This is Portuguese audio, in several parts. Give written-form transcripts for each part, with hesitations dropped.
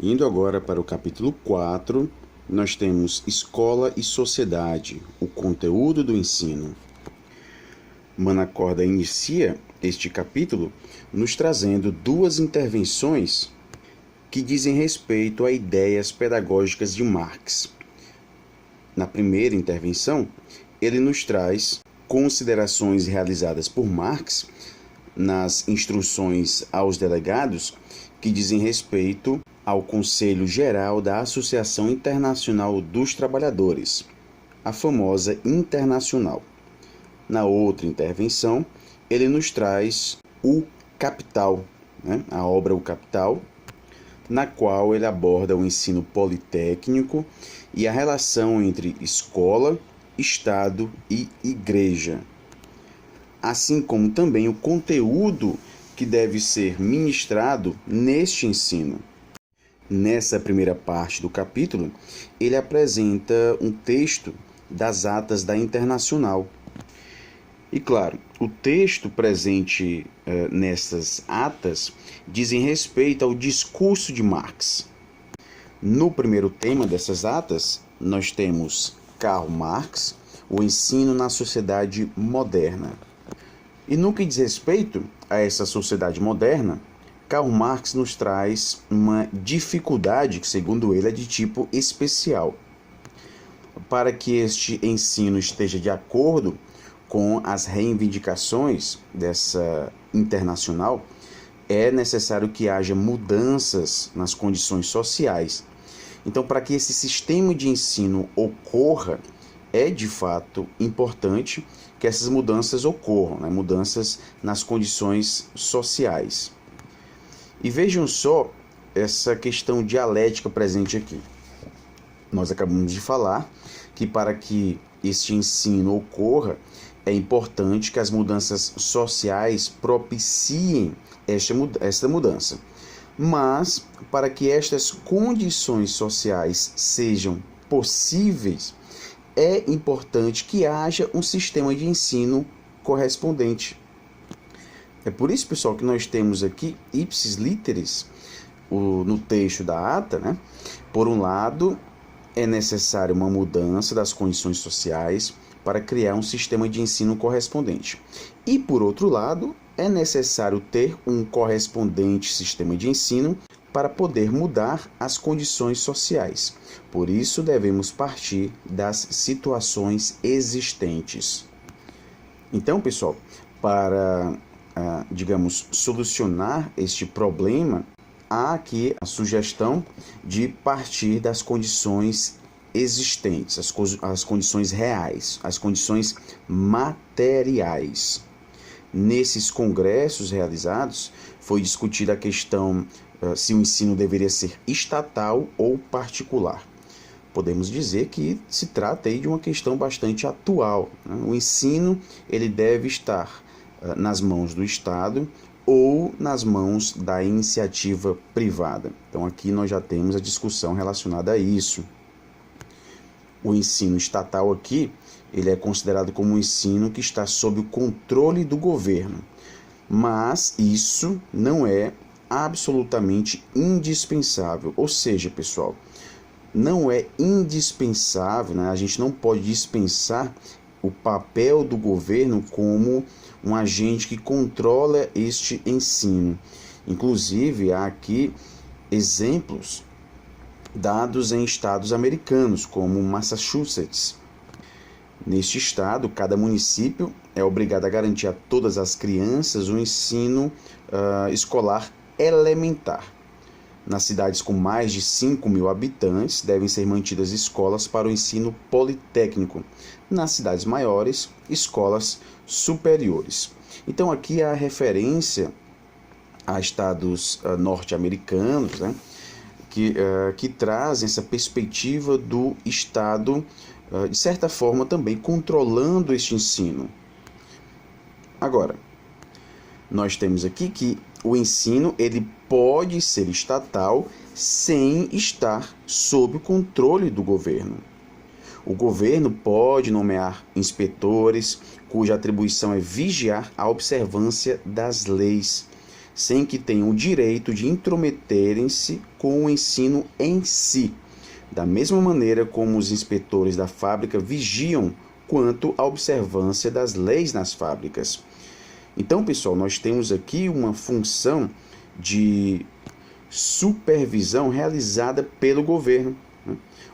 Indo agora para o capítulo 4, nós temos Escola e Sociedade, o conteúdo do ensino. Manacorda inicia este capítulo nos trazendo duas intervenções que dizem respeito a ideias pedagógicas de Marx. Na primeira intervenção, ele nos traz considerações realizadas por Marx nas instruções aos delegados que dizem respeito ao Conselho Geral da Associação Internacional dos Trabalhadores, a famosa Internacional. Na outra intervenção, ele nos traz o Capital, a obra O Capital, na qual ele aborda o ensino politécnico e a relação entre escola, Estado e Igreja, assim como também o conteúdo que deve ser ministrado neste ensino. Nessa primeira parte do capítulo, ele apresenta um texto das atas da Internacional. E claro, o texto presente nessas atas dizem respeito ao discurso de Marx. No primeiro tema dessas atas, nós temos Karl Marx, o ensino na sociedade moderna. E no que diz respeito a essa sociedade moderna, Karl Marx nos traz uma dificuldade que, segundo ele, é de tipo especial. Para que este ensino esteja de acordo com as reivindicações dessa internacional, é necessário que haja mudanças nas condições sociais. Então, para que esse sistema de ensino ocorra, é de fato importante que essas mudanças ocorram, mudanças nas condições sociais. E vejam só essa questão dialética presente aqui. Nós acabamos de falar que para que este ensino ocorra, é importante que as mudanças sociais propiciem esta mudança. Mas, para que estas condições sociais sejam possíveis, é importante que haja um sistema de ensino correspondente. É por isso, pessoal, que nós temos aqui ipsis literis no texto da ata, Por um lado, é necessária uma mudança das condições sociais para criar um sistema de ensino correspondente. E, por outro lado, é necessário ter um correspondente sistema de ensino para poder mudar as condições sociais. Por isso, devemos partir das situações existentes. Então, pessoal, para solucionar este problema, há aqui a sugestão de partir das condições existentes, as condições reais, as condições materiais. Nesses congressos realizados, foi discutida a questão se o ensino deveria ser estatal ou particular. Podemos dizer que se trata aí de uma questão bastante atual. O ensino ele deve estar nas mãos do Estado ou nas mãos da iniciativa privada. Então aqui nós já temos a discussão relacionada a isso. O ensino estatal aqui, ele é considerado como um ensino que está sob o controle do governo, mas isso não é absolutamente indispensável. Ou seja, pessoal, não é indispensável, a gente não pode dispensar o papel do governo como um agente que controla este ensino. Inclusive, há aqui exemplos dados em estados americanos, como Massachusetts. Neste estado, cada município é obrigado a garantir a todas as crianças o ensino escolar elementar. Nas cidades com mais de 5.000 habitantes, devem ser mantidas escolas para o ensino politécnico. Nas cidades maiores, escolas superiores. Então, aqui há referência a estados norte-americanos, que trazem essa perspectiva do Estado, de certa forma, também controlando este ensino. Agora, nós temos aqui que o ensino ele pode ser estatal sem estar sob o controle do governo. O governo pode nomear inspetores, cuja atribuição é vigiar a observância das leis, sem que tenham o direito de intrometerem-se com o ensino em si, da mesma maneira como os inspetores da fábrica vigiam quanto à observância das leis nas fábricas. Então, pessoal, nós temos aqui uma função de supervisão realizada pelo governo.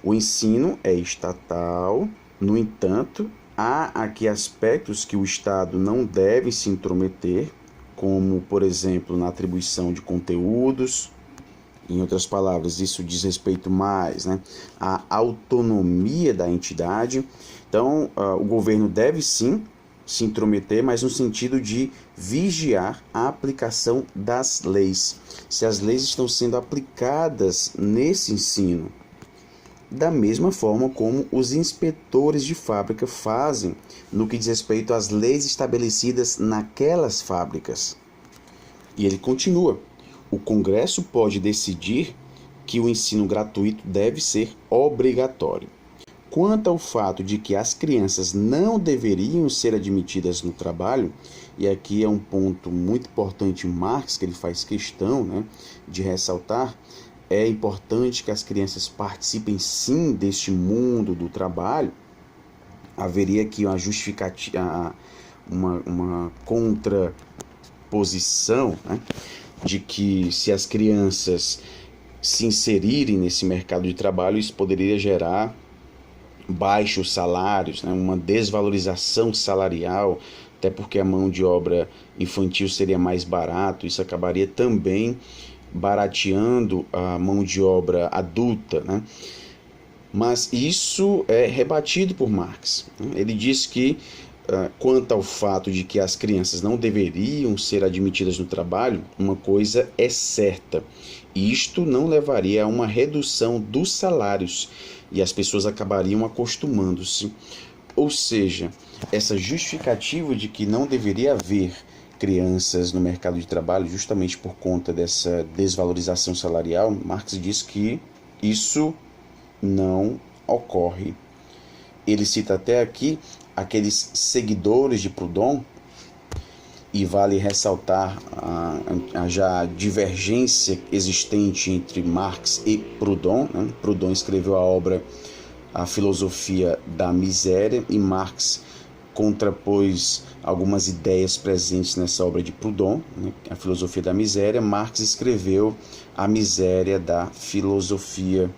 O ensino é estatal, no entanto, há aqui aspectos que o Estado não deve se intrometer, como, por exemplo, na atribuição de conteúdos. Em outras palavras, isso diz respeito mais, à autonomia da entidade. Então, o governo deve sim se intrometer, mas no sentido de vigiar a aplicação das leis, se as leis estão sendo aplicadas nesse ensino, da mesma forma como os inspetores de fábrica fazem no que diz respeito às leis estabelecidas naquelas fábricas. E ele continua: o Congresso pode decidir que o ensino gratuito deve ser obrigatório. Quanto ao fato de que as crianças não deveriam ser admitidas no trabalho, e aqui é um ponto muito importante em Marx, que ele faz questão, de ressaltar, é importante que as crianças participem sim deste mundo do trabalho. Haveria aqui uma justificativa, uma contraposição, de que se as crianças se inserirem nesse mercado de trabalho, isso poderia gerar baixos salários, uma desvalorização salarial, até porque a mão de obra infantil seria mais barato, isso acabaria também barateando a mão de obra adulta, Mas isso é rebatido por Marx. Ele diz que, quanto ao fato de que as crianças não deveriam ser admitidas no trabalho, uma coisa é certa: isto não levaria a uma redução dos salários e as pessoas acabariam acostumando-se. Ou seja, essa justificativa de que não deveria haver crianças no mercado de trabalho justamente por conta dessa desvalorização salarial, Marx diz que isso não ocorre. Ele cita até aqui aqueles seguidores de Proudhon, e vale ressaltar a já divergência existente entre Marx e Proudhon. Proudhon escreveu a obra A Filosofia da Miséria, e Marx contrapôs algumas ideias presentes nessa obra de Proudhon, A Filosofia da Miséria. Marx escreveu A Miséria da Filosofia.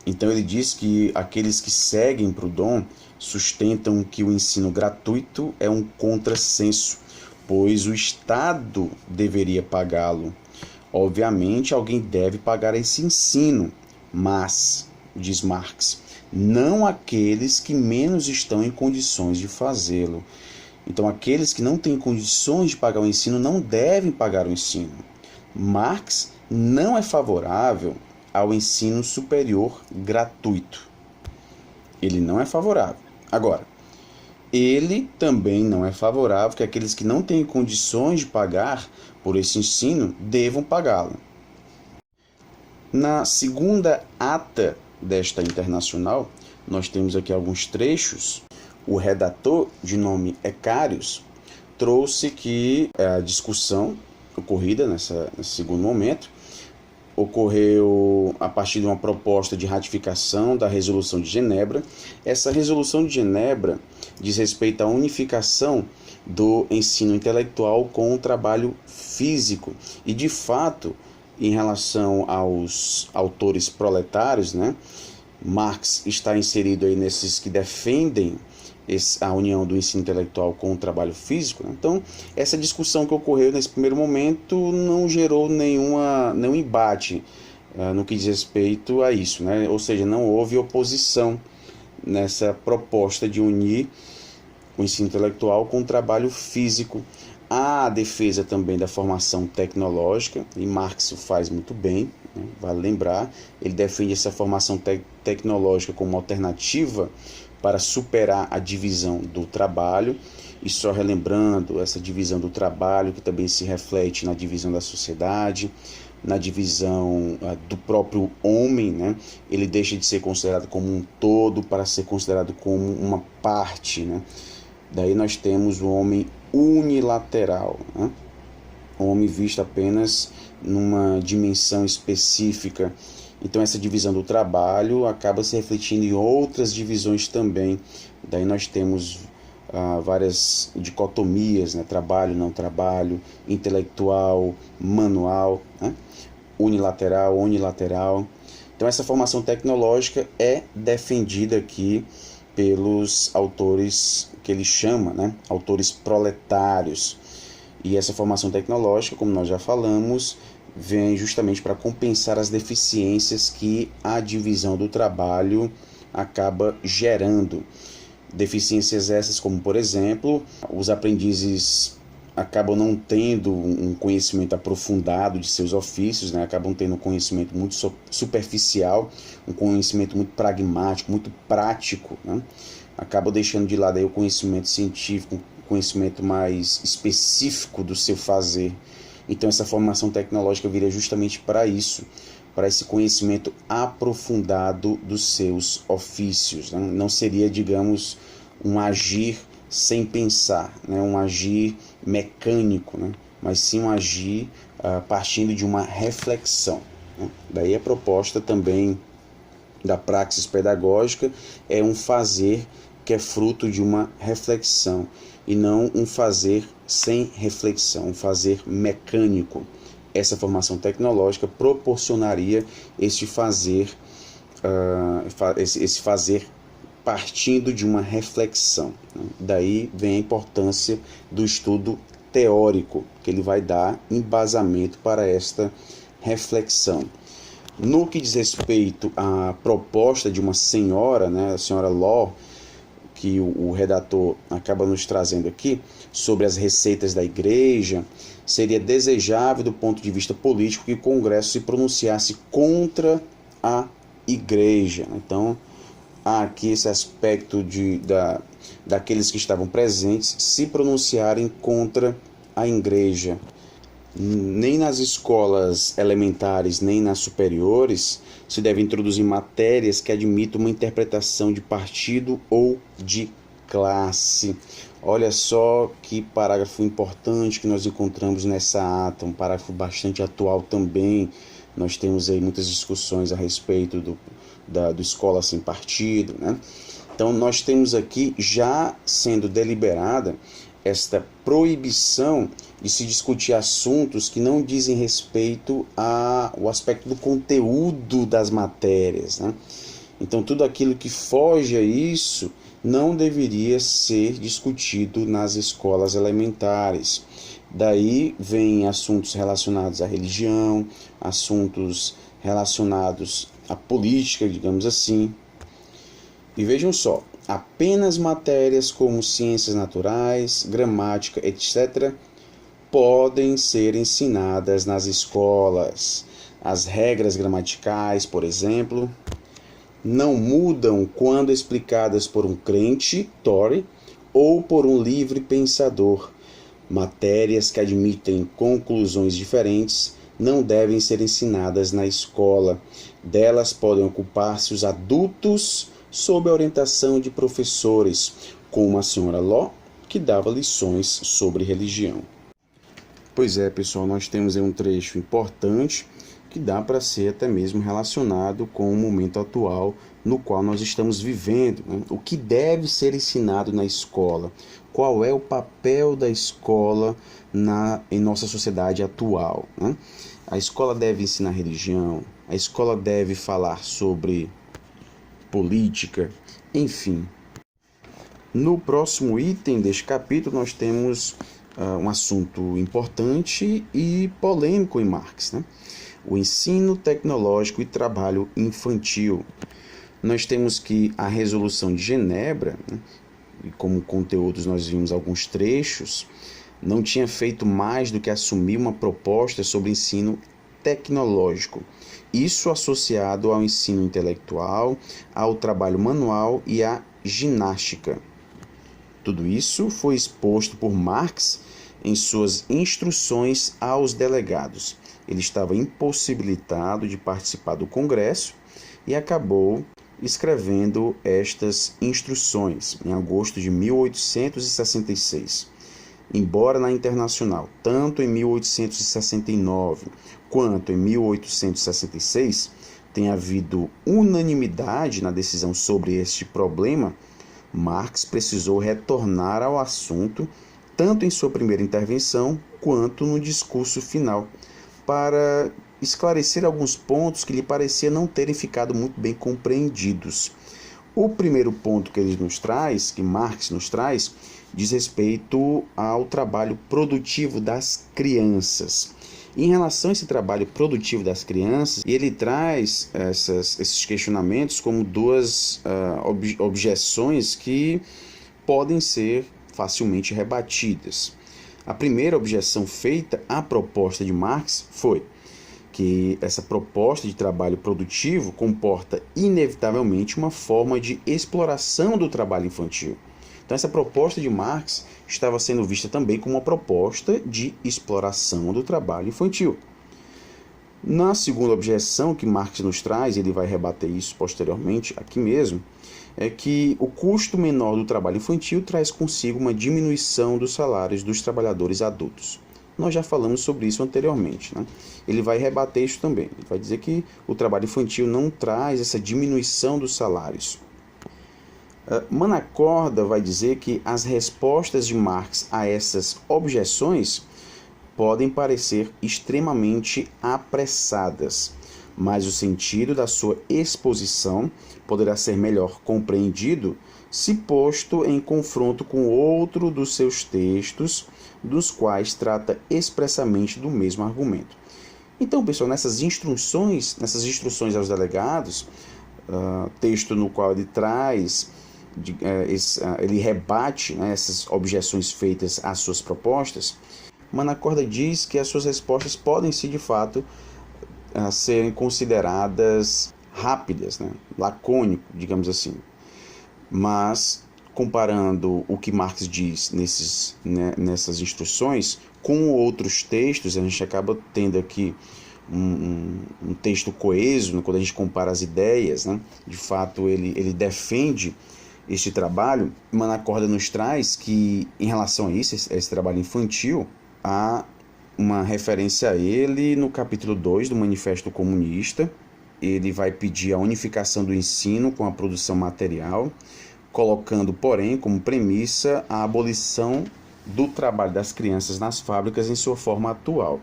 Então ele diz que aqueles que seguem Proudhon sustentam que o ensino gratuito é um contrassenso, pois o Estado deveria pagá-lo. Obviamente, alguém deve pagar esse ensino, mas, diz Marx, não aqueles que menos estão em condições de fazê-lo. Então, aqueles que não têm condições de pagar o ensino não devem pagar o ensino. Marx não é favorável ao ensino superior gratuito. Ele não é favorável. Agora, ele também não é favorável que aqueles que não têm condições de pagar por esse ensino devam pagá-lo. Na segunda ata desta internacional, nós temos aqui alguns trechos. O redator, de nome Ecários, trouxe que a discussão ocorrida nesse segundo momento ocorreu a partir de uma proposta de ratificação da Resolução de Genebra. Essa Resolução de Genebra diz respeito à unificação do ensino intelectual com o trabalho físico. E, de fato, em relação aos autores proletários, Marx está inserido aí nesses que defendem a união do ensino intelectual com o trabalho físico. Então, essa discussão que ocorreu nesse primeiro momento não gerou nenhum embate no que diz respeito a isso, Ou seja, não houve oposição nessa proposta de unir o ensino intelectual com o trabalho físico. Há a defesa também da formação tecnológica, e Marx o faz muito bem, vale lembrar. Ele defende essa formação tecnológica como alternativa para superar a divisão do trabalho, e só relembrando essa divisão do trabalho, que também se reflete na divisão da sociedade, na divisão do próprio homem, Ele deixa de ser considerado como um todo para ser considerado como uma parte, Daí nós temos o homem unilateral, o homem visto apenas numa dimensão específica. Então essa divisão do trabalho acaba se refletindo em outras divisões também. Daí nós temos várias dicotomias, né? Trabalho, não trabalho, intelectual, manual, né? Unilateral, unilateral. Então essa formação tecnológica é defendida aqui pelos autores que ele chama, né? Autores proletários. E essa formação tecnológica, como nós já falamos, vem justamente para compensar as deficiências que a divisão do trabalho acaba gerando. Deficiências essas como, por exemplo, os aprendizes acabam não tendo um conhecimento aprofundado de seus ofícios, né? Acabam tendo um conhecimento muito superficial, um conhecimento muito pragmático, muito prático, né? Acabam deixando de lado aí o conhecimento científico, um conhecimento mais específico do seu fazer. Então essa formação tecnológica viria justamente para isso, para esse conhecimento aprofundado dos seus ofícios, né? Não seria, digamos, um agir sem pensar, né? Um agir mecânico, né? Mas sim um agir partindo de uma reflexão, né? Daí a proposta também da praxis pedagógica é um fazer que é fruto de uma reflexão e não um fazer sem reflexão, um fazer mecânico. Essa formação tecnológica proporcionaria esse fazer partindo de uma reflexão, né? Daí vem a importância do estudo teórico, que ele vai dar embasamento para esta reflexão. No que diz respeito à proposta de uma senhora, né, a senhora Law, que o redator acaba nos trazendo aqui, sobre as receitas da igreja, seria desejável do ponto de vista político que o Congresso se pronunciasse contra a igreja. Então, há aqui esse aspecto daqueles que estavam presentes se pronunciarem contra a igreja. Nem nas escolas elementares, nem nas superiores, se deve introduzir matérias que admitam uma interpretação de partido ou de classe. Olha só que parágrafo importante que nós encontramos nessa ata, um parágrafo bastante atual também. Nós temos aí muitas discussões a respeito do escola sem partido, né? Então nós temos aqui já sendo deliberada esta proibição de se discutir assuntos que não dizem respeito ao aspecto do conteúdo das matérias, né? Então tudo aquilo que foge a isso não deveria ser discutido nas escolas elementares. Daí vem assuntos relacionados à religião, assuntos relacionados à política, digamos assim. E vejam só, apenas matérias como ciências naturais, gramática, etc., podem ser ensinadas nas escolas. As regras gramaticais, por exemplo, não mudam quando explicadas por um crente, Tory, ou por um livre pensador. Matérias que admitem conclusões diferentes não devem ser ensinadas na escola. Delas podem ocupar-se os adultos sob a orientação de professores, como a senhora Law, que dava lições sobre religião. Pois é, pessoal, nós temos aí um trecho importante que dá para ser até mesmo relacionado com o momento atual no qual nós estamos vivendo, né? O que deve ser ensinado na escola? Qual é o papel da escola em nossa sociedade atual, né? A escola deve ensinar religião, a escola deve falar sobre política, enfim. No próximo item deste capítulo nós temos um assunto importante e polêmico em Marx, né? O ensino tecnológico e trabalho infantil. Nós temos que a Resolução de Genebra, né, e como conteúdos nós vimos alguns trechos, não tinha feito mais do que assumir uma proposta sobre ensino tecnológico. Isso associado ao ensino intelectual, ao trabalho manual e à ginástica. Tudo isso foi exposto por Marx em suas instruções aos delegados. Ele estava impossibilitado de participar do Congresso e acabou escrevendo estas instruções em agosto de 1866. Embora na Internacional, tanto em 1869 quanto em 1866, tenha havido unanimidade na decisão sobre este problema, Marx precisou retornar ao assunto, tanto em sua primeira intervenção quanto no discurso final, para esclarecer alguns pontos que lhe parecia não terem ficado muito bem compreendidos. O primeiro ponto que ele nos traz, que Marx nos traz, diz respeito ao trabalho produtivo das crianças. Em relação a esse trabalho produtivo das crianças, ele traz esses questionamentos como duas objeções que podem ser facilmente rebatidas. A primeira objeção feita à proposta de Marx foi que essa proposta de trabalho produtivo comporta inevitavelmente uma forma de exploração do trabalho infantil. Então, essa proposta de Marx estava sendo vista também como uma proposta de exploração do trabalho infantil. Na segunda objeção que Marx nos traz, ele vai rebater isso posteriormente aqui mesmo, é que o custo menor do trabalho infantil traz consigo uma diminuição dos salários dos trabalhadores adultos. Nós já falamos sobre isso anteriormente, né? Ele vai rebater isso também. Ele vai dizer que o trabalho infantil não traz essa diminuição dos salários. Manacorda vai dizer que as respostas de Marx a essas objeções podem parecer extremamente apressadas, mas o sentido da sua exposição poderá ser melhor compreendido se posto em confronto com outro dos seus textos, dos quais trata expressamente do mesmo argumento. Então, pessoal, nessas instruções aos delegados, texto no qual ele traz, ele rebate, né, essas objeções feitas às suas propostas, Manacorda diz que as suas respostas podem ser, de fato, serem consideradas rápidas, né, lacônico, digamos assim. Mas, comparando o que Marx diz nessas instruções com outros textos, a gente acaba tendo aqui um texto coeso, né, quando a gente compara as ideias, né? De fato, ele defende este trabalho. Manacorda nos traz que, em relação a isso, esse trabalho infantil, há uma referência a ele no capítulo 2 do Manifesto Comunista. Ele vai pedir a unificação do ensino com a produção material, colocando, porém, como premissa a abolição do trabalho das crianças nas fábricas em sua forma atual.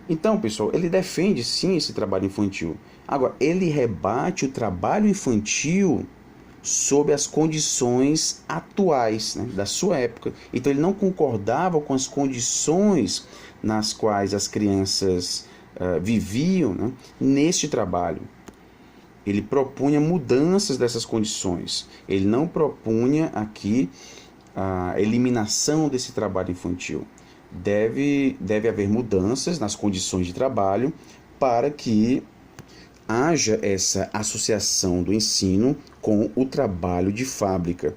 Então, pessoal, ele defende sim esse trabalho infantil. Agora, ele rebate o trabalho infantil sob as condições atuais, né, da sua época. Então, ele não concordava com as condições nas quais as crianças viviam, né, neste trabalho. Ele propunha mudanças dessas condições. Ele não propunha aqui a eliminação desse trabalho infantil. Deve haver mudanças nas condições de trabalho para que haja essa associação do ensino com o trabalho de fábrica.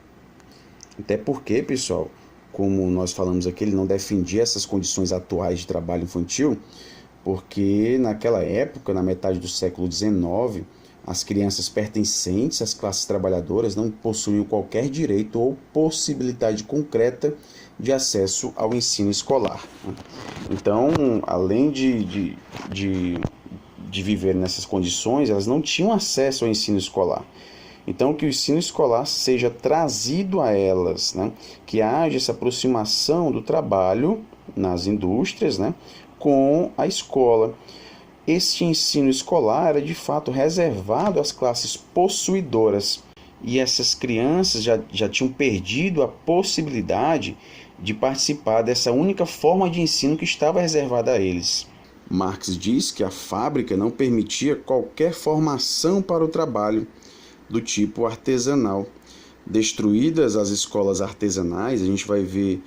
Até porque, pessoal, como nós falamos aqui, ele não defendia essas condições atuais de trabalho infantil, porque naquela época, na metade do século XIX, as crianças pertencentes às classes trabalhadoras não possuíam qualquer direito ou possibilidade concreta de acesso ao ensino escolar. Então, além de viver nessas condições, elas não tinham acesso ao ensino escolar. Então, que o ensino escolar seja trazido a elas, né? Que haja essa aproximação do trabalho nas indústrias, né? Com a escola. Este ensino escolar era de fato reservado às classes possuidoras, e essas crianças já tinham perdido a possibilidade de participar dessa única forma de ensino que estava reservada a eles. Marx diz que a fábrica não permitia qualquer formação para o trabalho do tipo artesanal. Destruídas as escolas artesanais, a gente vai ver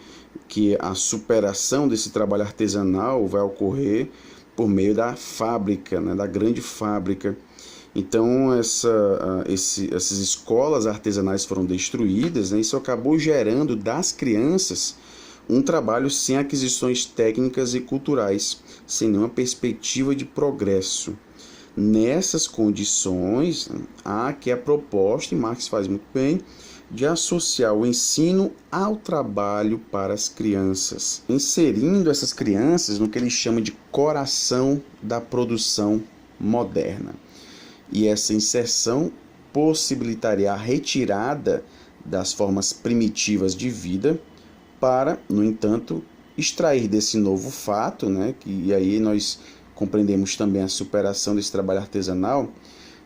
que a superação desse trabalho artesanal vai ocorrer por meio da fábrica, né, da grande fábrica. Então, essas escolas artesanais foram destruídas, né, isso acabou gerando das crianças um trabalho sem aquisições técnicas e culturais, sem nenhuma perspectiva de progresso. Nessas condições, há que a proposta, e Marx faz muito bem, de associar o ensino ao trabalho para as crianças, inserindo essas crianças no que ele chama de coração da produção moderna. E essa inserção possibilitaria a retirada das formas primitivas de vida para, no entanto, extrair desse novo fato, né, e aí nós compreendemos também a superação desse trabalho artesanal,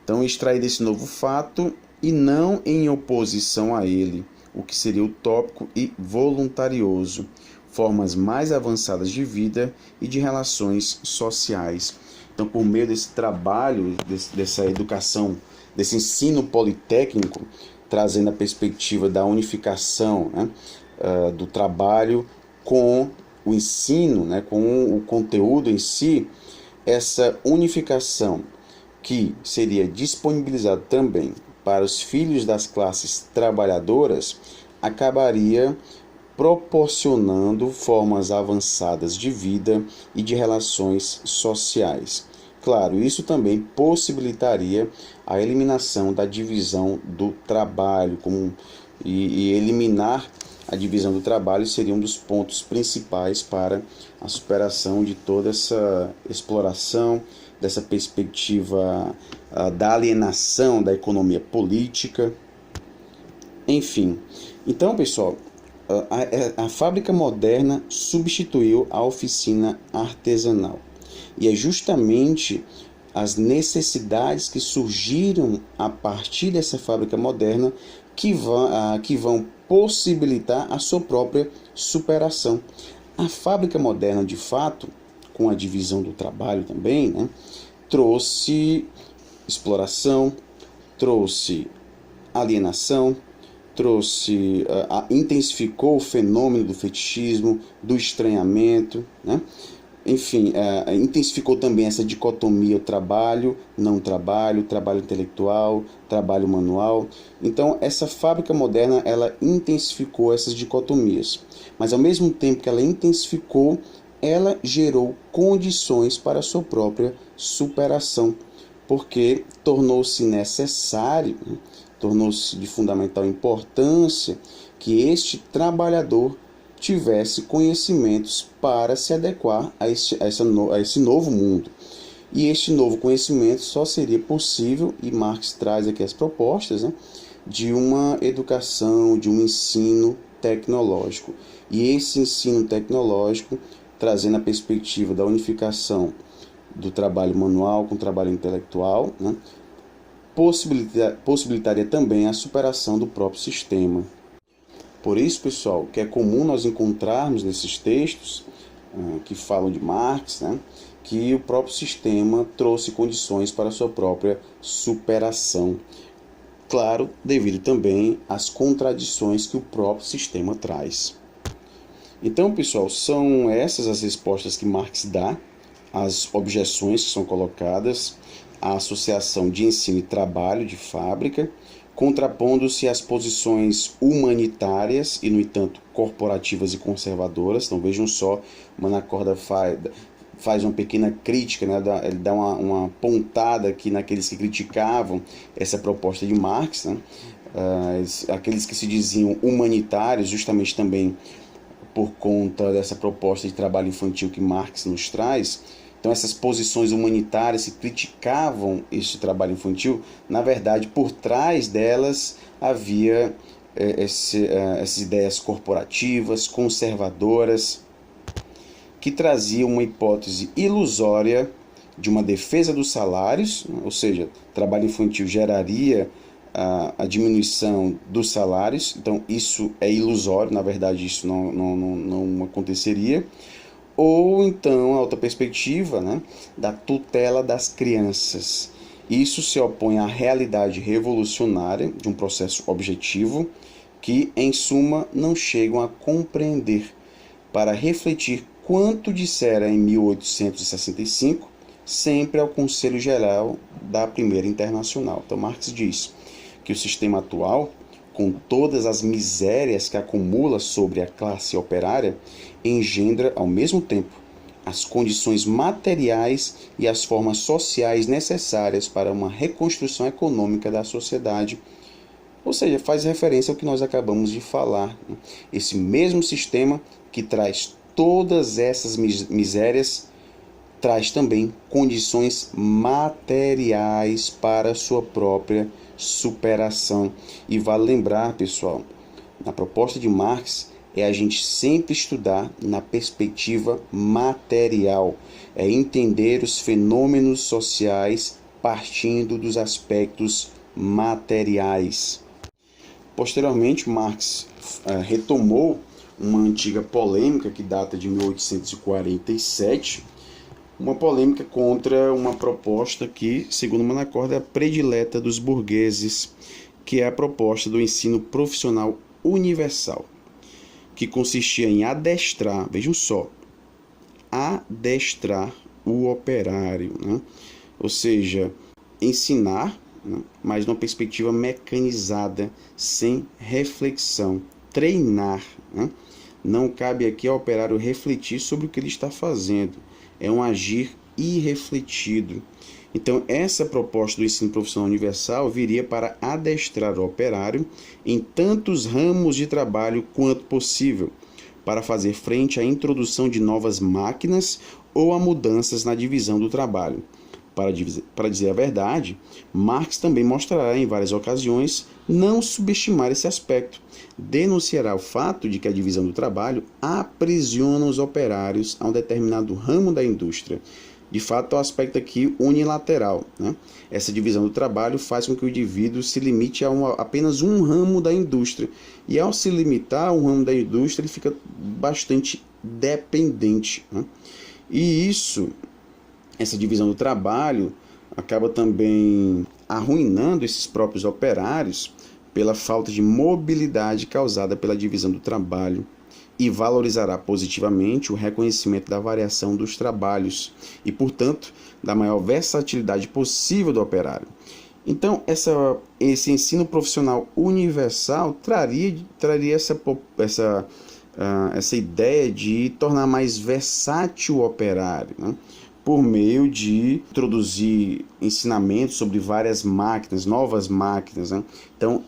então extrair desse novo fato e não em oposição a ele, o que seria utópico e voluntarioso, formas mais avançadas de vida e de relações sociais. Então, por meio desse trabalho, dessa educação, desse ensino politécnico, trazendo a perspectiva da unificação, né, do trabalho com o ensino, né, com o conteúdo em si, essa unificação que seria disponibilizada também para os filhos das classes trabalhadoras, acabaria proporcionando formas avançadas de vida e de relações sociais. Claro, isso também possibilitaria a eliminação da divisão do trabalho, e eliminar a divisão do trabalho seria um dos pontos principais para a superação de toda essa exploração, dessa perspectiva da alienação da economia política, enfim. Então, pessoal, a fábrica moderna substituiu a oficina artesanal. E é justamente as necessidades que surgiram a partir dessa fábrica moderna que vão possibilitar a sua própria superação. A fábrica moderna, de fato, com a divisão do trabalho também, né, trouxe exploração, trouxe alienação, intensificou o fenômeno do fetichismo, do estranhamento, né? Enfim, intensificou também essa dicotomia, o trabalho, não trabalho, trabalho intelectual, trabalho manual. Então, essa fábrica moderna, ela intensificou essas dicotomias. Mas, ao mesmo tempo que ela intensificou, ela gerou condições para a sua própria superação, porque tornou-se necessário, né, tornou-se de fundamental importância que este trabalhador tivesse conhecimentos para se adequar a esse novo mundo. E este novo conhecimento só seria possível, e Marx traz aqui as propostas, né, de uma educação, de um ensino tecnológico. E esse ensino tecnológico, trazendo a perspectiva da unificação do trabalho manual com o trabalho intelectual, né, possibilitaria também a superação do próprio sistema. Por isso, pessoal, que é comum nós encontrarmos nesses textos que falam de Marx, né, que o próprio sistema trouxe condições para a sua própria superação. Claro, devido também às contradições que o próprio sistema traz. Então, pessoal, são essas as respostas que Marx dá às objeções que são colocadas à associação de ensino e trabalho de fábrica, contrapondo-se às posições humanitárias e, no entanto, corporativas e conservadoras. Então, vejam só, Manacorda faz uma pequena crítica, né? Ele dá uma pontada aqui naqueles que criticavam essa proposta de Marx, né? Aqueles que se diziam humanitários, justamente também por conta dessa proposta de trabalho infantil que Marx nos traz. Então, essas posições humanitárias que criticavam este trabalho infantil, na verdade, por trás delas havia essas ideias corporativas, conservadoras, que traziam uma hipótese ilusória de uma defesa dos salários, ou seja, trabalho infantil geraria a diminuição dos salários. Então, isso é ilusório, na verdade, isso não aconteceria. Ou então a outra perspectiva, né, da tutela das crianças. Isso se opõe à realidade revolucionária de um processo objetivo que, em suma, não chegam a compreender para refletir quanto dissera em 1865, sempre ao Conselho Geral da Primeira Internacional. Então, Marx diz que o sistema atual, com todas as misérias que acumula sobre a classe operária, engendra, ao mesmo tempo, as condições materiais e as formas sociais necessárias para uma reconstrução econômica da sociedade Ou seja, faz referência ao que nós acabamos de falar, né? Esse mesmo sistema que traz todas essas misérias, traz também condições materiais para sua própria superação. E vale lembrar, pessoal, na proposta de Marx é a gente sempre estudar na perspectiva material, é entender os fenômenos sociais partindo dos aspectos materiais. Posteriormente, Marx retomou uma antiga polêmica que data de 1847, uma polêmica contra uma proposta que, segundo Manacorda, é a predileta dos burgueses, que é a proposta do ensino profissional universal, que consistia em adestrar, vejam só, adestrar o operário, né? Ou seja, ensinar, né? Mas numa perspectiva mecanizada, sem reflexão, treinar, né? Não cabe aqui ao operário refletir sobre o que ele está fazendo, é um agir irrefletido. Então, essa proposta do ensino profissional universal viria para adestrar o operário em tantos ramos de trabalho quanto possível, para fazer frente à introdução de novas máquinas ou a mudanças na divisão do trabalho. Para dizer a verdade, Marx também mostrará em várias ocasiões não subestimar esse aspecto. Denunciará o fato de que a divisão do trabalho aprisiona os operários a um determinado ramo da indústria. De fato, é um aspecto aqui unilateral, né? Essa divisão do trabalho faz com que o indivíduo se limite a apenas um ramo da indústria. E ao se limitar a um ramo da indústria, ele fica bastante dependente, né? E essa divisão do trabalho acaba também arruinando esses próprios operários pela falta de mobilidade causada pela divisão do trabalho, e valorizará positivamente o reconhecimento da variação dos trabalhos e, portanto, da maior versatilidade possível do operário. Então, esse ensino profissional universal traria essa ideia de tornar mais versátil o operário, né? Por meio de introduzir ensinamentos sobre várias máquinas, novas máquinas, né? Então,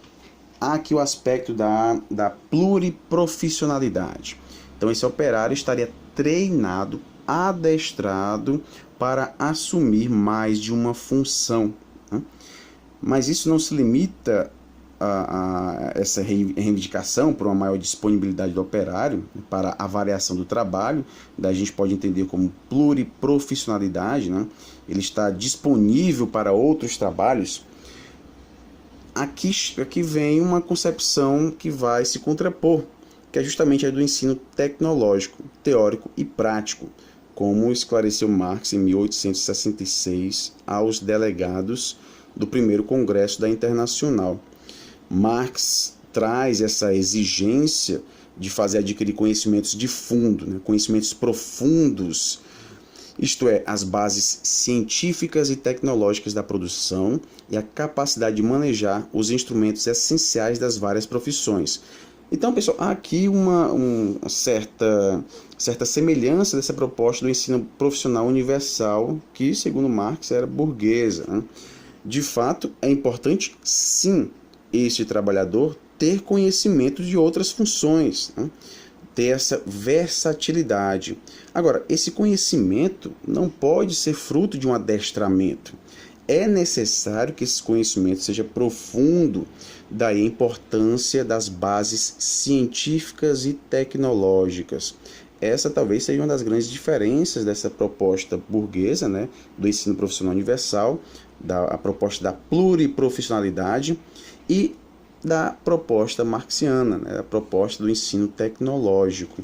há aqui o aspecto da pluriprofissionalidade. Então, esse operário estaria treinado, adestrado para assumir mais de uma função, né? Mas isso não se limita a essa reivindicação por uma maior disponibilidade do operário para a variação do trabalho, daí a gente pode entender como pluriprofissionalidade, né? Ele está disponível para outros trabalhos. Aqui vem uma concepção que vai se contrapor, que é justamente a do ensino tecnológico, teórico e prático, como esclareceu Marx em 1866 aos delegados do primeiro Congresso da Internacional. Marx traz essa exigência de fazer adquirir conhecimentos de fundo, né? Conhecimentos profundos, isto é, as bases científicas e tecnológicas da produção e a capacidade de manejar os instrumentos essenciais das várias profissões. Então, pessoal, há aqui uma certa semelhança dessa proposta do ensino profissional universal, que, segundo Marx, era burguesa, né? De fato, é importante, sim, este trabalhador ter conhecimento de outras funções, né? Ter essa versatilidade. Agora, esse conhecimento não pode ser fruto de um adestramento. É necessário que esse conhecimento seja profundo, daí a importância das bases científicas e tecnológicas. Essa talvez seja uma das grandes diferenças dessa proposta burguesa, né, do ensino profissional universal, a proposta da pluriprofissionalidade e da proposta marxiana, né, a proposta do ensino tecnológico.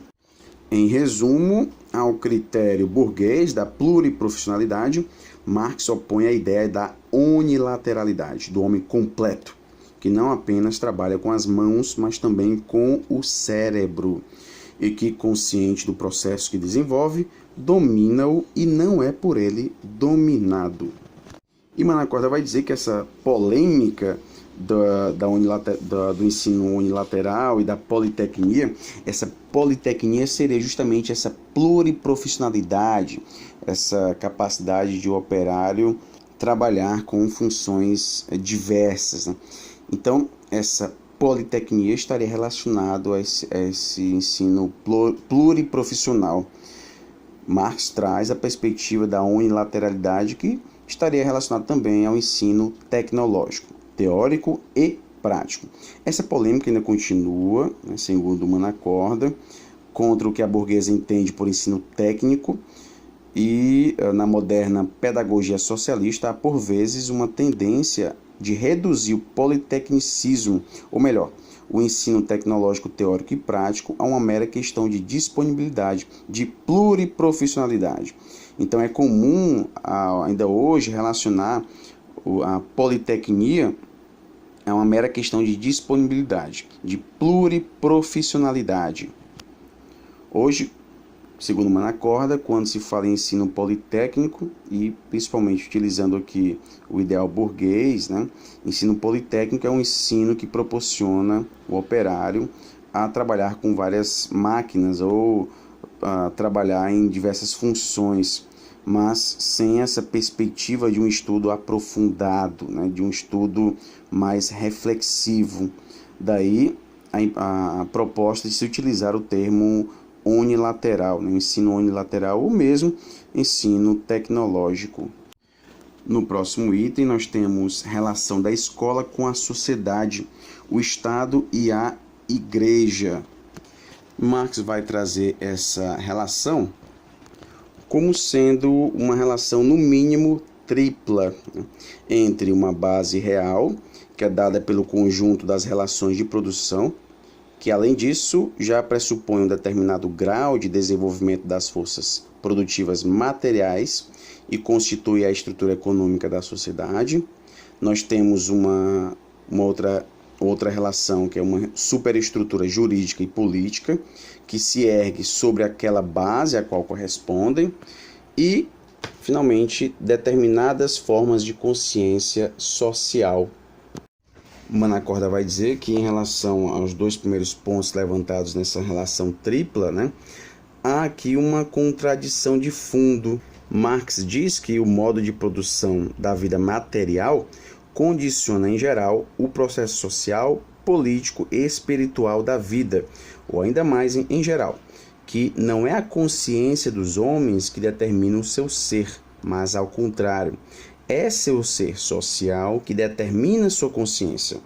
Em resumo, ao critério burguês da pluriprofissionalidade, Marx opõe a ideia da unilateralidade, do homem completo, que não apenas trabalha com as mãos, mas também com o cérebro, e que, consciente do processo que desenvolve, domina-o e não é por ele dominado. E Manacorda vai dizer que essa polêmica do ensino unilateral e da politecnia, essa politecnia seria justamente essa pluriprofissionalidade, essa capacidade de o operário trabalhar com funções diversas, né? Então, essa politecnia estaria relacionado a esse ensino pluriprofissional. Marx traz a perspectiva da unilateralidade, que estaria relacionado também ao ensino tecnológico, teórico e prático. Essa polêmica ainda continua, né, segundo Manacorda, contra o que a burguesa entende por ensino técnico, e na moderna pedagogia socialista há por vezes uma tendência de reduzir o politecnicismo, ou melhor, o ensino tecnológico, teórico e prático a uma mera questão de disponibilidade, de pluriprofissionalidade. Então é comum ainda hoje relacionar a politecnia a uma mera questão de disponibilidade, de pluriprofissionalidade. Hoje, segundo Manacorda, quando se fala em ensino politécnico, e principalmente utilizando aqui o ideal burguês, né, ensino politécnico é um ensino que proporciona o operário a trabalhar com várias máquinas ou a trabalhar em diversas funções, mas sem essa perspectiva de um estudo aprofundado, né, de um estudo mais reflexivo. Daí a proposta de se utilizar o termo unilateral, né? Ensino unilateral ou mesmo ensino tecnológico. No próximo item nós temos relação da escola com a sociedade, o Estado e a Igreja. Marx vai trazer essa relação como sendo uma relação no mínimo tripla, né, entre uma base real, que é dada pelo conjunto das relações de produção, que além disso já pressupõe um determinado grau de desenvolvimento das forças produtivas materiais e constitui a estrutura econômica da sociedade. Nós temos uma outra relação, que é uma superestrutura jurídica e política, que se ergue sobre aquela base a qual correspondem, e, finalmente, determinadas formas de consciência social. Manacorda vai dizer que, em relação aos dois primeiros pontos levantados nessa relação tripla, né, há aqui uma contradição de fundo. Marx diz que o modo de produção da vida material condiciona, em geral, o processo social, político e espiritual da vida, ou ainda mais em geral, que não é a consciência dos homens que determina o seu ser, mas ao contrário, é seu ser social que determina sua consciência.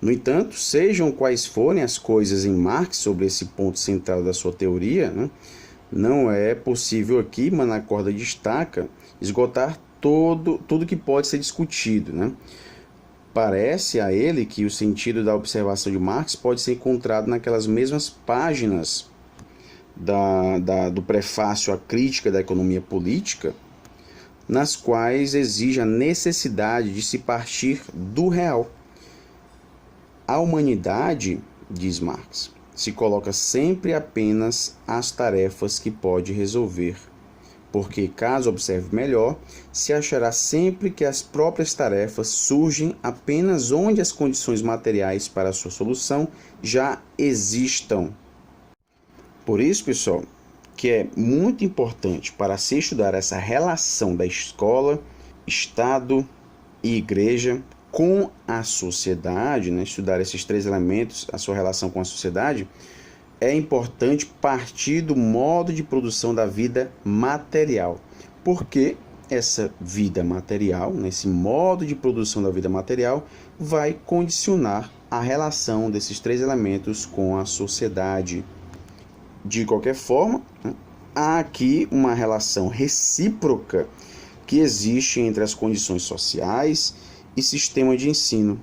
No entanto, sejam quais forem as coisas em Marx sobre esse ponto central da sua teoria, né, não é possível aqui, Manacorda destaca, esgotar tudo que pode ser discutido, né? Parece a ele que o sentido da observação de Marx pode ser encontrado naquelas mesmas páginas do prefácio à crítica da economia política, nas quais exige a necessidade de se partir do real. A humanidade, diz Marx, se coloca sempre apenas às tarefas que pode resolver, porque, caso observe melhor, se achará sempre que as próprias tarefas surgem apenas onde as condições materiais para a sua solução já existam. Por isso, pessoal, que é muito importante para se estudar essa relação da escola, Estado e Igreja com a sociedade, né? Estudar esses três elementos, a sua relação com a sociedade, é importante partir do modo de produção da vida material, porque essa vida material, esse modo de produção da vida material, vai condicionar a relação desses três elementos com a sociedade. De qualquer forma, há aqui uma relação recíproca que existe entre as condições sociais e sistema de ensino.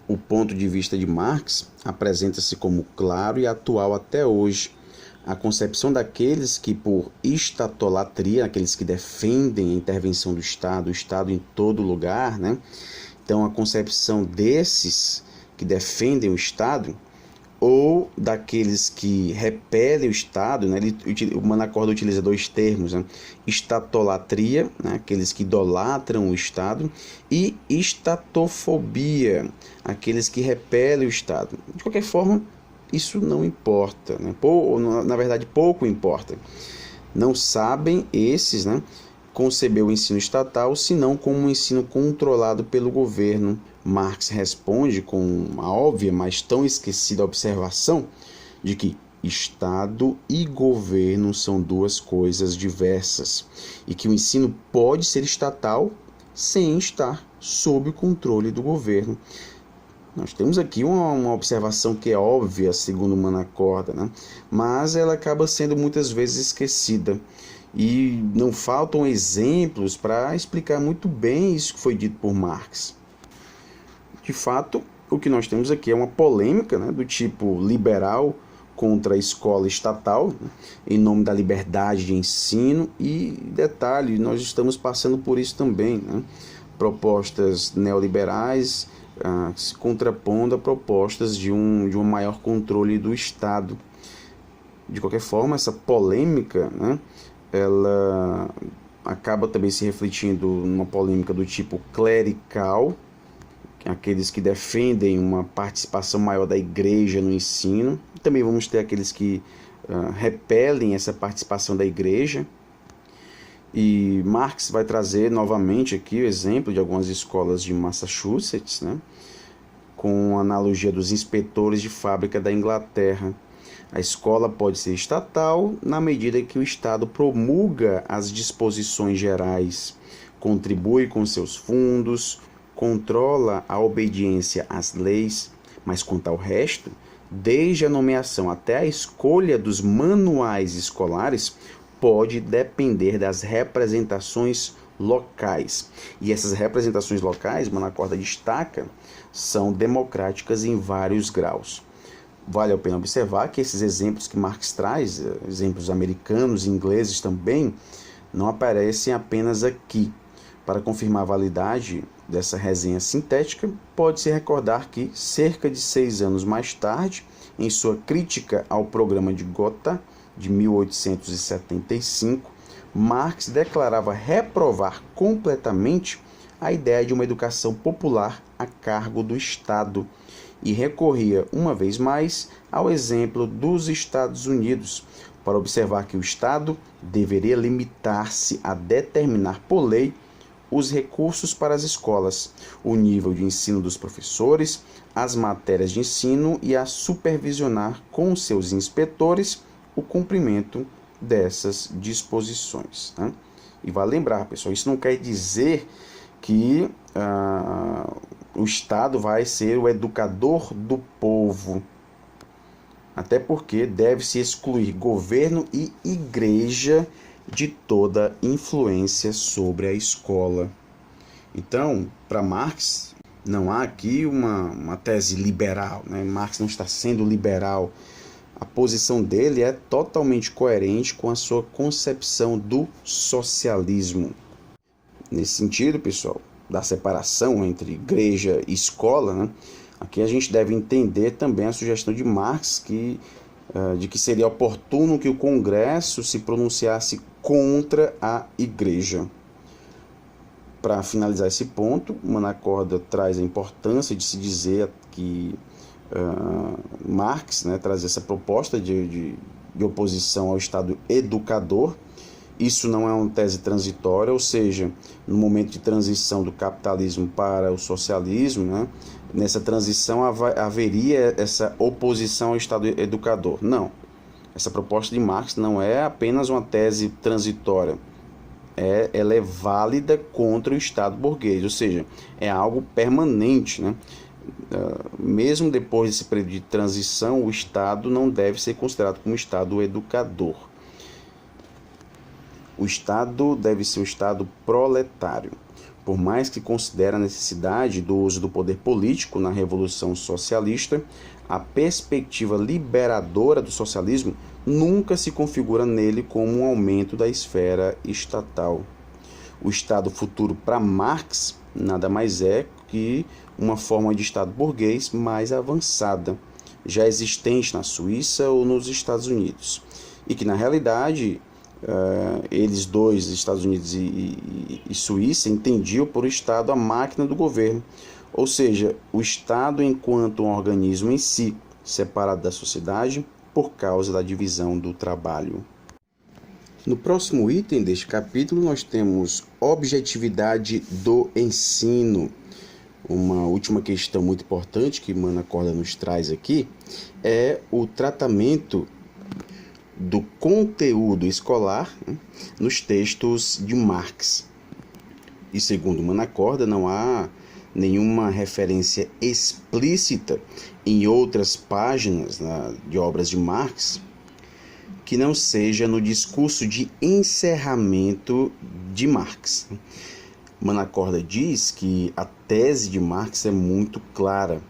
O ponto de vista de Marx apresenta-se como claro e atual até hoje. A concepção daqueles que, por estatolatria, aqueles que defendem a intervenção do Estado, o Estado em todo lugar, né? Então, a concepção desses que defendem o Estado, ou daqueles que repelem o Estado, né? O Manacorda utiliza dois termos, né? Estatolatria, né? Aqueles que idolatram o Estado, e estatofobia, aqueles que repelem o Estado. De qualquer forma, isso não importa, né? Na verdade, pouco importa. Não sabem esses, né, conceber o ensino estatal senão como um ensino controlado pelo governo, Marx responde com a óbvia, mas tão esquecida observação de que Estado e governo são duas coisas diversas e que o ensino pode ser estatal sem estar sob o controle do governo. Nós temos aqui uma observação que é óbvia, segundo Manacorda, né? Mas ela acaba sendo muitas vezes esquecida. E não faltam exemplos para explicar muito bem isso que foi dito por Marx. De fato, o que nós temos aqui é uma polêmica, né, do tipo liberal contra a escola estatal, né, em nome da liberdade de ensino. E detalhe, nós estamos passando por isso também, né? Propostas neoliberais se contrapondo a propostas de um maior controle do Estado. De qualquer forma, essa polêmica, né, ela acaba também se refletindo numa polêmica do tipo clerical, aqueles que defendem uma participação maior da igreja no ensino. Também vamos ter aqueles que repelem essa participação da igreja. E Marx vai trazer novamente aqui o exemplo de algumas escolas de Massachusetts, né, com a analogia dos inspetores de fábrica da Inglaterra. A escola pode ser estatal na medida que o Estado promulga as disposições gerais, contribui com seus fundos, controla a obediência às leis, mas quanto ao resto, desde a nomeação até a escolha dos manuais escolares, pode depender das representações locais. E essas representações locais, Manacorda destaca, são democráticas em vários graus. Vale a pena observar que esses exemplos que Marx traz, exemplos americanos e ingleses também, não aparecem apenas aqui. Para confirmar a validade dessa resenha sintética, pode-se recordar que, cerca de 6 anos mais tarde, em sua crítica ao programa de Gotha, de 1875, Marx declarava reprovar completamente a ideia de uma educação popular a cargo do Estado e recorria, uma vez mais, ao exemplo dos Estados Unidos, para observar que o Estado deveria limitar-se a determinar por lei os recursos para as escolas, o nível de ensino dos professores, as matérias de ensino e a supervisionar com seus inspetores o cumprimento dessas disposições, né? E vale lembrar, pessoal, isso não quer dizer que o Estado vai ser o educador do povo, até porque deve-se excluir governo e igreja de toda influência sobre a escola. Então, para Marx, não há aqui uma tese liberal, né? Marx não está sendo liberal. A posição dele é totalmente coerente com a sua concepção do socialismo. Nesse sentido, pessoal, da separação entre igreja e escola, né? Aqui a gente deve entender também a sugestão de Marx de que seria oportuno que o Congresso se pronunciasse contra a igreja. Para finalizar esse ponto, Manacorda traz a importância de se dizer que Marx, né, traz essa proposta de oposição ao Estado educador. Isso não é uma tese transitória, ou seja, no momento de transição do capitalismo para o socialismo, né, nessa transição haveria essa oposição ao Estado educador. Não, essa proposta de Marx não é apenas uma tese transitória, ela é válida contra o Estado burguês, ou seja, é algo permanente, né? Mesmo depois desse período de transição, o Estado não deve ser considerado como Estado educador. O Estado deve ser um Estado proletário. Por mais que considere a necessidade do uso do poder político na Revolução Socialista, a perspectiva liberadora do socialismo nunca se configura nele como um aumento da esfera estatal. O Estado futuro para Marx nada mais é que uma forma de Estado burguês mais avançada, já existente na Suíça ou nos Estados Unidos, e que na realidade eles dois, Estados Unidos e Suíça, entendiam por Estado a máquina do governo, ou seja, o Estado enquanto um organismo em si, separado da sociedade por causa da divisão do trabalho. No próximo item deste capítulo, nós temos objetividade do ensino. Uma última questão muito importante que Mana Corda nos traz aqui é o tratamento do conteúdo escolar, né, nos textos de Marx. E segundo Mana Corda, não há nenhuma referência explícita em outras páginas, né, de obras de Marx que não seja no discurso de encerramento de Marx. Mana Corda diz que a tese de Marx é muito clara.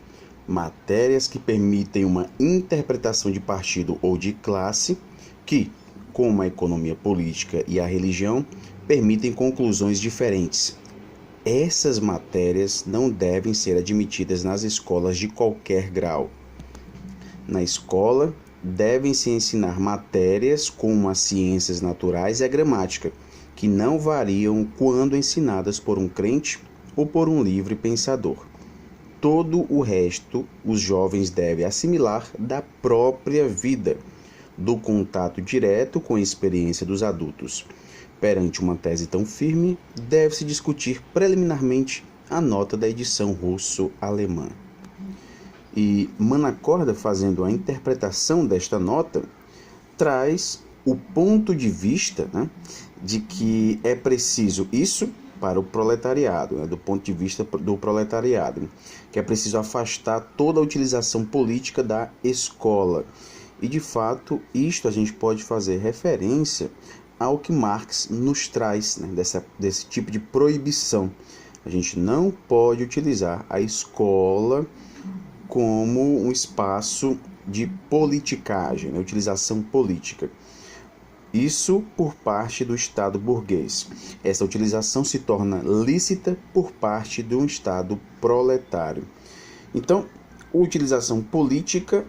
Matérias que permitem uma interpretação de partido ou de classe que, como a economia política e a religião, permitem conclusões diferentes. Essas matérias não devem ser admitidas nas escolas de qualquer grau. Na escola, devem-se ensinar matérias como as ciências naturais e a gramática, que não variam quando ensinadas por um crente ou por um livre pensador. Todo o resto os jovens devem assimilar da própria vida, do contato direto com a experiência dos adultos. Perante uma tese tão firme, deve-se discutir preliminarmente a nota da edição russo-alemã. E Mana Corda, fazendo a interpretação desta nota, traz o ponto de vista, né, de que é preciso isso para o proletariado, né, do ponto de vista do proletariado, que é preciso afastar toda a utilização política da escola. E, de fato, isto a gente pode fazer referência ao que Marx nos traz, né, desse tipo de proibição. A gente não pode utilizar a escola como um espaço de politicagem, né, utilização política. Isso por parte do Estado burguês. Essa utilização se torna lícita por parte de um Estado proletário. Então, a utilização política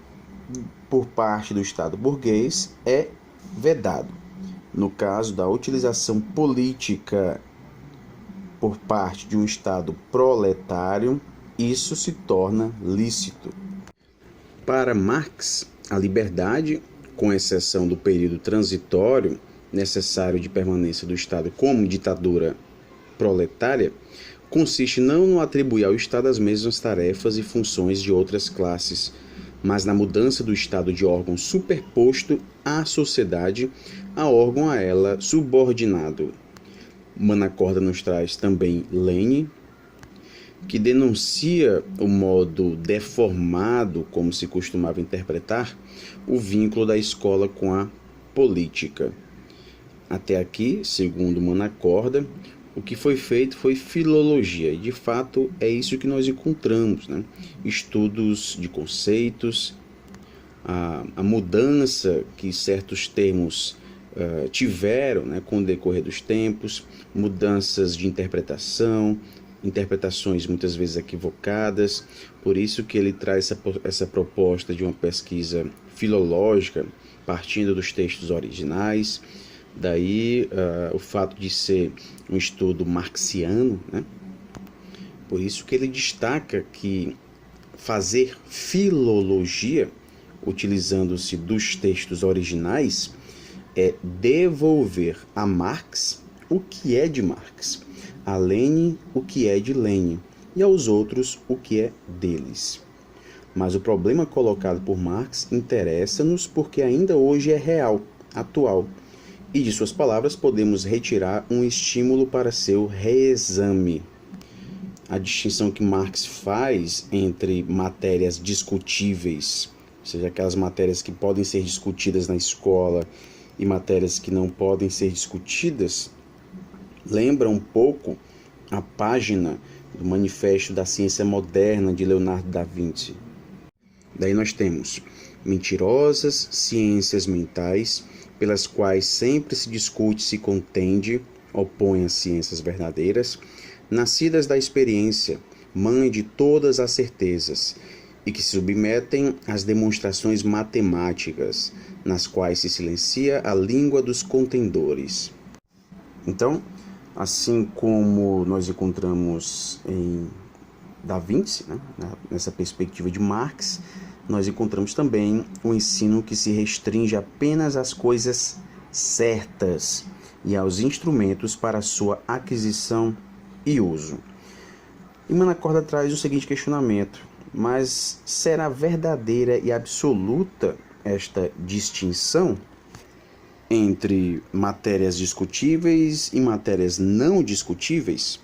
por parte do Estado burguês é vedado. No caso da utilização política por parte de um Estado proletário, isso se torna lícito. Para Marx, a liberdade, com exceção do período transitório necessário de permanência do Estado como ditadura proletária, consiste não no atribuir ao Estado as mesmas tarefas e funções de outras classes, mas na mudança do estado de órgão superposto à sociedade a órgão a ela subordinado. Mana Corda nos traz também Lenin, que denuncia o modo deformado, como se costumava interpretar, o vínculo da escola com a política. Até aqui, segundo Mana Corda, o que foi feito foi filologia, e de fato é isso que nós encontramos, né? Estudos de conceitos, a mudança que certos termos tiveram, né, com o decorrer dos tempos, mudanças de interpretação, interpretações muitas vezes equivocadas. Por isso que ele traz essa proposta de uma pesquisa filológica partindo dos textos originais. Daí o fato de ser um estudo marxiano, né? Por isso que ele destaca que fazer filologia, utilizando-se dos textos originais, é devolver a Marx o que é de Marx, a Lenin o que é de Lenin e aos outros o que é deles. Mas o problema colocado por Marx interessa-nos porque ainda hoje é real, atual, e de suas palavras podemos retirar um estímulo para seu reexame. A distinção que Marx faz entre matérias discutíveis, ou seja, aquelas matérias que podem ser discutidas na escola, e matérias que não podem ser discutidas, lembra um pouco a página do Manifesto da Ciência Moderna de Leonardo da Vinci. Daí nós temos mentirosas ciências mentais, pelas quais sempre se discute, se contende, opõe as ciências verdadeiras, nascidas da experiência, mãe de todas as certezas, e que se submetem às demonstrações matemáticas, nas quais se silencia a língua dos contendores. Então, assim como nós encontramos em Da Vinci, né, nessa perspectiva de Marx, nós encontramos também um ensino que se restringe apenas às coisas certas e aos instrumentos para sua aquisição e uso. E Manacorda traz o seguinte questionamento: mas será verdadeira e absoluta esta distinção entre matérias discutíveis e matérias não discutíveis?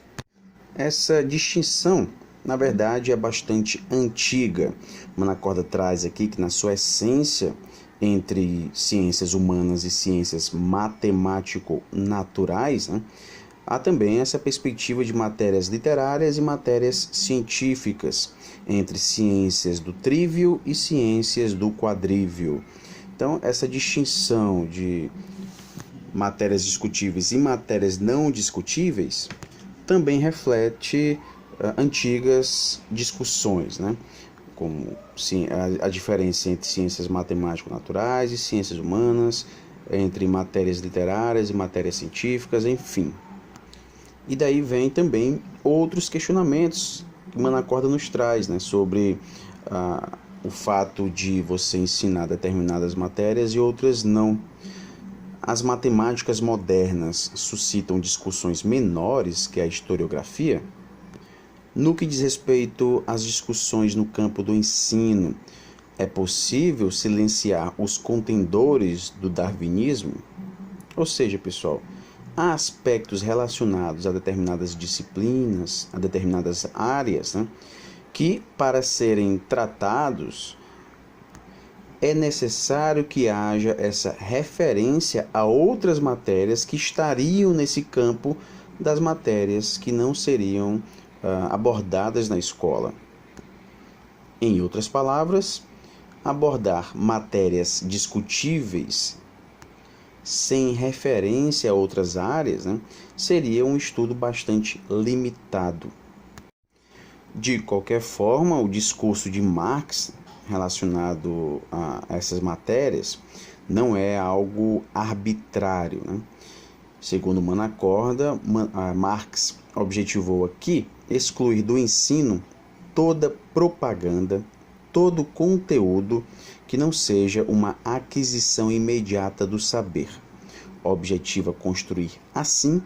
Essa distinção, na verdade, é bastante antiga. Manacorda traz aqui que, na sua essência, entre ciências humanas e ciências matemático-naturais, há também essa perspectiva de matérias literárias e matérias científicas, entre ciências do trívio e ciências do quadrívio. Então, essa distinção de matérias discutíveis e matérias não discutíveis também reflete antigas discussões, como a diferença entre ciências matemático-naturais e ciências humanas, entre matérias literárias e matérias científicas, enfim. E daí vem também outros questionamentos que Manacorda nos traz, sobre o fato de você ensinar determinadas matérias e outras não. As matemáticas modernas suscitam discussões menores que a historiografia? No que diz respeito às discussões no campo do ensino, é possível silenciar os contendores do darwinismo? Ou seja, pessoal, há aspectos relacionados a determinadas disciplinas, a determinadas áreas, que, para serem tratados, é necessário que haja essa referência a outras matérias que estariam nesse campo das matérias que não seriam abordadas na escola. Em outras palavras, abordar matérias discutíveis sem referência a outras áreas, seria um estudo bastante limitado. De qualquer forma, o discurso de Marx relacionado a essas matérias não é algo arbitrário. Segundo Manacorda, Marx objetivou aqui excluir do ensino toda propaganda, todo conteúdo que não seja uma aquisição imediata do saber. Objetiva construir, assim,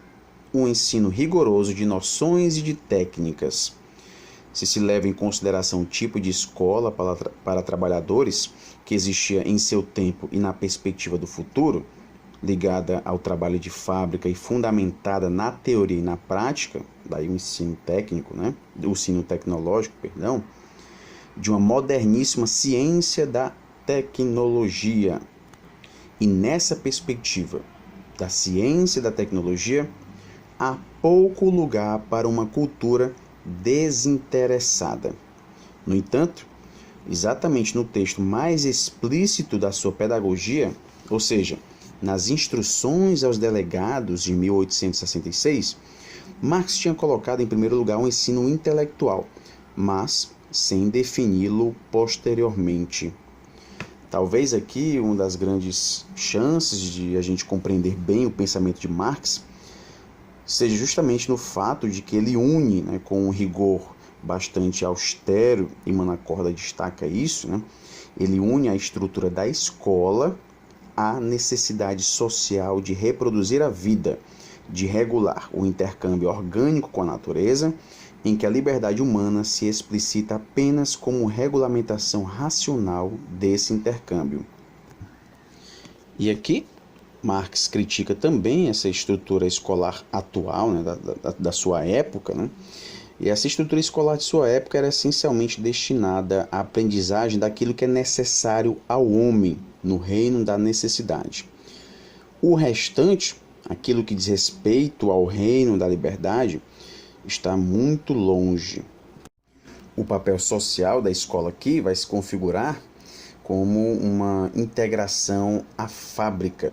um ensino rigoroso de noções e de técnicas. Se leva em consideração o tipo de escola para trabalhadores que existia em seu tempo e na perspectiva do futuro, ligada ao trabalho de fábrica e fundamentada na teoria e na prática, daí o ensino técnico, o ensino tecnológico, de uma moderníssima ciência da tecnologia. E nessa perspectiva da ciência e da tecnologia, há pouco lugar para uma cultura desinteressada. No entanto, exatamente no texto mais explícito da sua pedagogia, ou seja, nas instruções aos delegados de 1866, Marx tinha colocado em primeiro lugar o ensino intelectual, mas sem defini-lo posteriormente. Talvez aqui uma das grandes chances de a gente compreender bem o pensamento de Marx seja justamente no fato de que ele une, com um rigor bastante austero, e Manacorda destaca isso, ele une a estrutura da escola à necessidade social de reproduzir a vida, de regular o intercâmbio orgânico com a natureza, em que a liberdade humana se explicita apenas como regulamentação racional desse intercâmbio. E aqui Marx critica também essa estrutura escolar atual, da sua época, e essa estrutura escolar de sua época era essencialmente destinada à aprendizagem daquilo que é necessário ao homem no reino da necessidade. O restante, aquilo que diz respeito ao reino da liberdade, está muito longe. O papel social da escola aqui vai se configurar como uma integração à fábrica,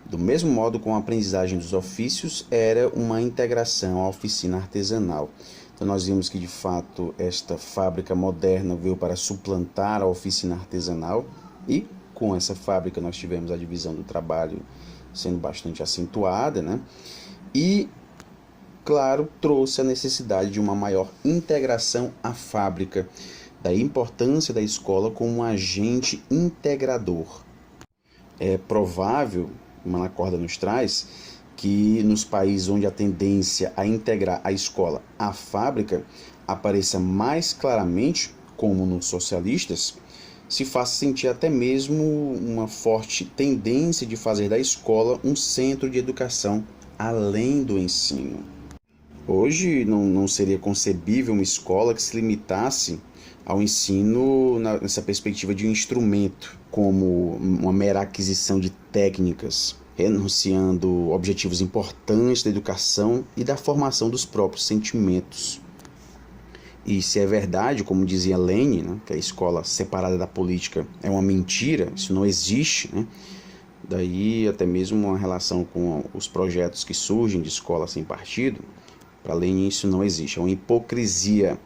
do mesmo modo como a aprendizagem dos ofícios era uma integração à oficina artesanal. Então nós vimos que de fato esta fábrica moderna veio para suplantar a oficina artesanal e com essa fábrica nós tivemos a divisão do trabalho sendo bastante acentuada, e claro, trouxe a necessidade de uma maior integração à fábrica, da importância da escola como um agente integrador. É provável, Manacorda nos traz, que nos países onde a tendência a integrar a escola à fábrica apareça mais claramente, como nos socialistas, se faça sentir até mesmo uma forte tendência de fazer da escola um centro de educação além do ensino. Hoje não seria concebível uma escola que se limitasse ao ensino nessa perspectiva de um instrumento, como uma mera aquisição de técnicas, renunciando objetivos importantes da educação e da formação dos próprios sentimentos. E se é verdade, como dizia Lenin, né, que a escola separada da política é uma mentira, isso não existe, né? Daí até mesmo uma relação com os projetos que surgem de escola sem partido, para Lenin isso não existe, é uma hipocrisia.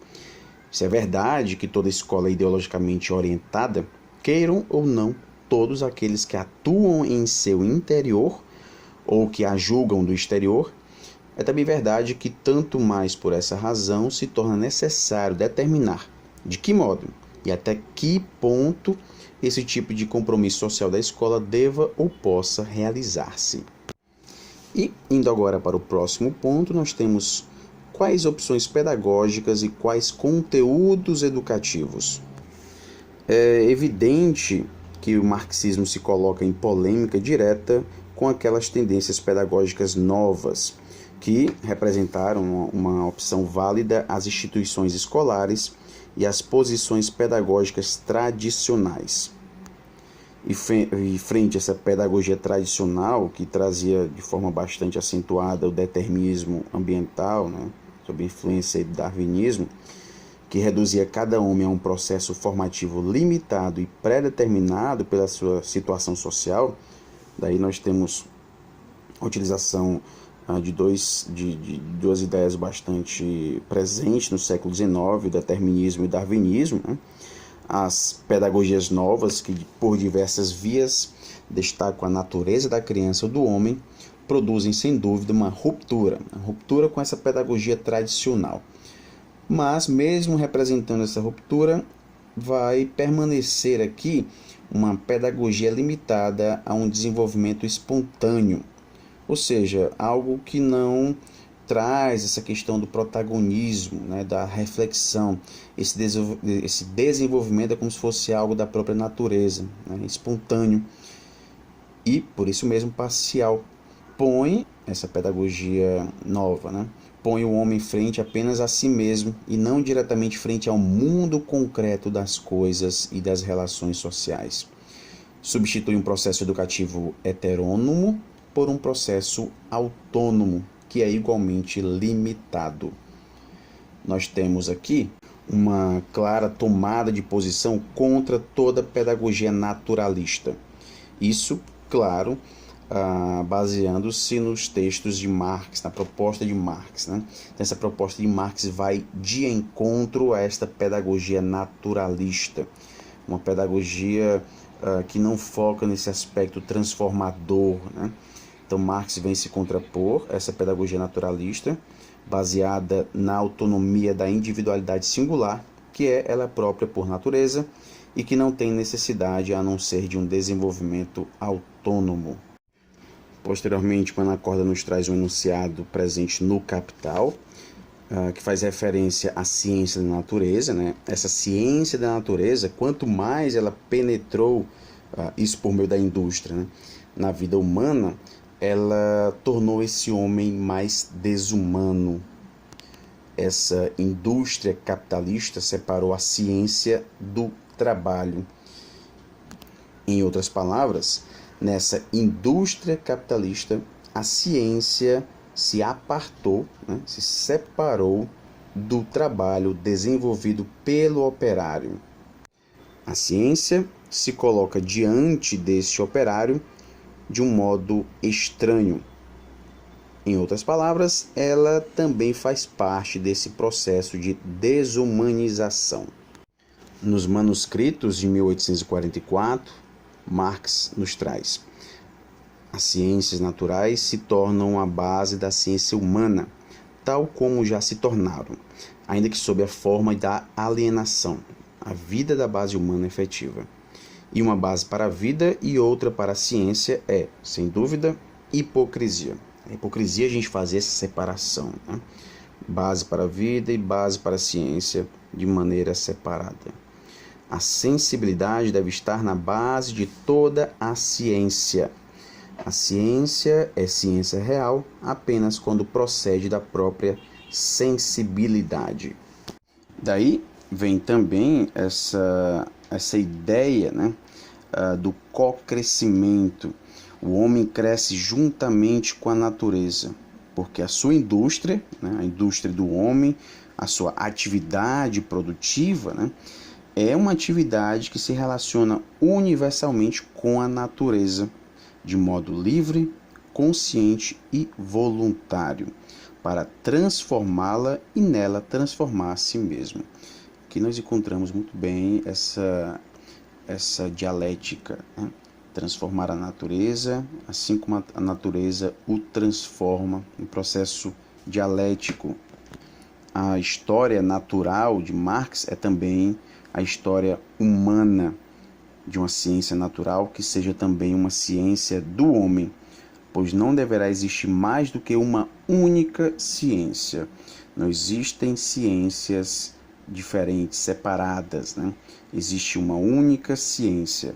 Se é verdade que toda escola é ideologicamente orientada, queiram ou não, todos aqueles que atuam em seu interior ou que a julgam do exterior, é também verdade que tanto mais por essa razão se torna necessário determinar de que modo e até que ponto esse tipo de compromisso social da escola deva ou possa realizar-se. E, indo agora para o próximo ponto, nós temos quais opções pedagógicas e quais conteúdos educativos. É evidente que o marxismo se coloca em polêmica direta com aquelas tendências pedagógicas novas, que representaram uma opção válida às instituições escolares e às posições pedagógicas tradicionais. E frente a essa pedagogia tradicional, que trazia de forma bastante acentuada o determinismo ambiental, né, sob influência do darwinismo, que reduzia cada homem a um processo formativo limitado e pré-determinado pela sua situação social, daí nós temos a utilização de duas ideias bastante presentes no século XIX, o determinismo e o darwinismo, né? As pedagogias novas, que por diversas vias destacam a natureza da criança ou do homem, produzem sem dúvida uma ruptura com essa pedagogia tradicional. Mas mesmo representando essa ruptura, vai permanecer aqui uma pedagogia limitada a um desenvolvimento espontâneo, ou seja, algo que não traz essa questão do protagonismo, né, da reflexão. Esse desenvolvimento é como se fosse algo da própria natureza, né, espontâneo e, por isso mesmo, parcial. Põe essa pedagogia nova, né, põe o homem frente apenas a si mesmo e não diretamente frente ao mundo concreto das coisas e das relações sociais. Substitui um processo educativo heterônomo por um processo autônomo, que é igualmente limitado. Nós temos aqui uma clara tomada de posição contra toda pedagogia naturalista. Isso, claro, baseando-se nos textos de Marx, na proposta de Marx, né? Essa proposta de Marx vai de encontro a esta pedagogia naturalista, uma pedagogia que não foca nesse aspecto transformador, né? Então Marx vem se contrapor a essa pedagogia naturalista, baseada na autonomia da individualidade singular, que é ela própria por natureza e que não tem necessidade a não ser de um desenvolvimento autônomo. Posteriormente, Ana Corda nos traz um enunciado presente no Capital, que faz referência à ciência da natureza, né? Essa ciência da natureza, quanto mais ela penetrou, isso por meio da indústria, né, na vida humana, ela tornou esse homem mais desumano. Essa indústria capitalista separou a ciência do trabalho. Em outras palavras, nessa indústria capitalista, a ciência se apartou, né, se separou do trabalho desenvolvido pelo operário. A ciência se coloca diante desse operário de um modo estranho. Em outras palavras, ela também faz parte desse processo de desumanização. Nos manuscritos de 1844, Marx nos traz: as ciências naturais se tornam a base da ciência humana, tal como já se tornaram, ainda que sob a forma da alienação, a vida da base humana efetiva. E uma base para a vida e outra para a ciência é, sem dúvida, hipocrisia. A hipocrisia é a gente fazer essa separação, né? base para a vida e base para a ciência de maneira separada. A sensibilidade deve estar na base de toda a ciência. A ciência é ciência real apenas quando procede da própria sensibilidade. Daí vem também essa ideia, né, do cocrescimento. O homem cresce juntamente com a natureza, porque a sua indústria, né, a indústria do homem, a sua atividade produtiva, né, é uma atividade que se relaciona universalmente com a natureza, de modo livre, consciente e voluntário, para transformá-la e nela transformar a si mesmo. Aqui nós encontramos muito bem essa dialética, né? Transformar a natureza, assim como a natureza o transforma, um processo dialético. A história natural de Marx é também a história humana de uma ciência natural que seja também uma ciência do homem, pois não deverá existir mais do que uma única ciência. Não existem ciências diferentes, separadas, né? Existe uma única ciência,